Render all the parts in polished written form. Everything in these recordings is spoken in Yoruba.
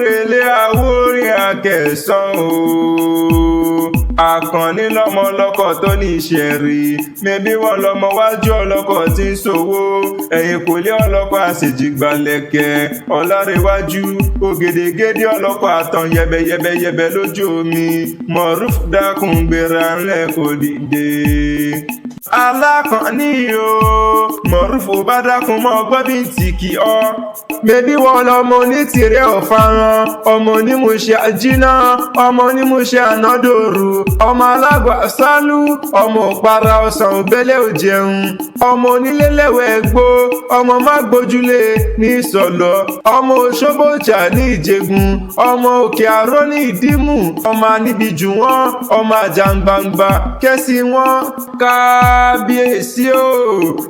rèlé Awori Akesan o. Akanni lọ́mọ ọlọ́kọ̀ tó ní ìṣẹ̀rí, mẹ́bí wọn lọ́mọ wájú ọlọ́kọ̀ tí ń ṣòwò, ẹ̀yìn kò lé ọlọ́kọ̀ àṣejìgbàlẹ̀kẹ̀, ọ̀làrẹ̀wájú ògèdègèdè ọlọ́kọ̀ àtàn yẹbẹyẹbẹyẹbẹ lójú omi, Moruf dákun gbéra ńlẹ̀ kò dìde. Alákànní o, Moruf bá dákun mọ́ ọgbọ́n bí n tì kí ọ. Mẹ́bí wọn lọ́mọ onítìrẹ ọ̀faràn, ọmọ onímọ̀ṣẹ́ àjínà, ọmọ onímọ̀ṣẹ́ ànádòrú, ọmọ alágbà sálú, ọmọ òpara ọ̀sán òbẹ́lẹ̀ òjẹun, ọmọ onílélẹ́wẹ̀ ẹgbó, ọmọ má gbójúlé ní ìsọ̀lọ̀, ọmọ òṣóbòjà ní ìjẹgun, ọmọ òkè àró ní ìdímù, ọmọ aníbijù wọn, ọmọ àjàǹgbàǹgbà kẹ́sì wọn. Kábíyèsí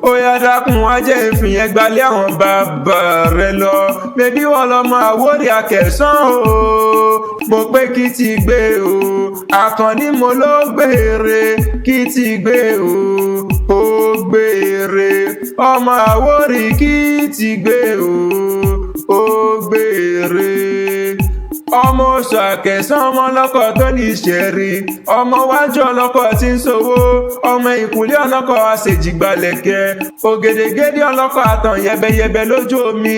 ó yá dákun wá jẹ́ ìfìyẹn gbalẹ̀ àwọn bàbá rẹ lọ. Mẹ́bí wọn lọ́mọ Awori Akesan o, mo pé kí ti gbé o. Akanni mo ló gbére, kí ti gbé o. Ó gbére, ọmọ Awori kí ti gbé o. Ó gbére. Ọmọ oṣù Akesan ọmọ ọlọ́kọ̀ tó ní ìṣẹ̀rí, ọmọ wájú ọlọ́kọ̀ tí ń ṣòwò, ọmọ ìkùlé ọlọ́kọ̀ àṣejìgbàlẹ̀kẹ̀, ògèdègèdè ọlọ́kọ̀ àtàn yẹbẹyẹbẹ lójú omi,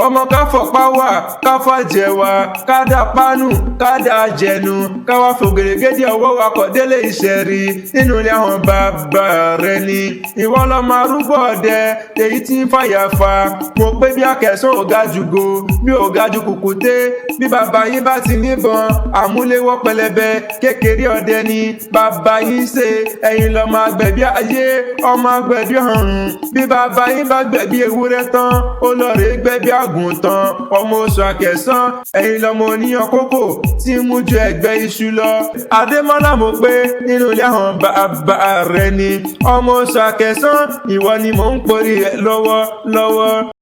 ọmọ káfọ̀pá wà káfà jẹ̀wà kádà pánù kádà jẹnu káwá fògèdègèdè ọwọ́ wakọ̀ délé ìṣẹ̀rí nínú ilé àwọn bàbá rẹ ni. Ìwọ lọmọ arúgbó ọdẹ èyí tí ń fàyàfà, mo pé bí Akesan ò ga jùgò bí ò ga jù kùkùté, bí bàbá yín bá ti níbọn àmúléwọ́ pẹlẹbẹ kékeré ọdẹ ni bàbá yín ṣe. Ẹ̀yin lọmọ agbẹ̀bí ayé ọmọ agbẹ̀bí ọ̀run, bí bàbá yín bá gbẹ̀bí ewúrẹ́ tán ó lọ rèé gbẹ̀bí àgùntàn. Ọmọ oṣù Akesan ẹ̀yin lọmọ oníyan kókò tí ń mú ju ẹgbẹ́ iṣu lọ. Adémọ́lá mo pé nínú ilé àwọn bàbá rẹ ni. Ọmọ oṣù Akesan ìwọ ni mò ń porí ẹ lọ́wọ́.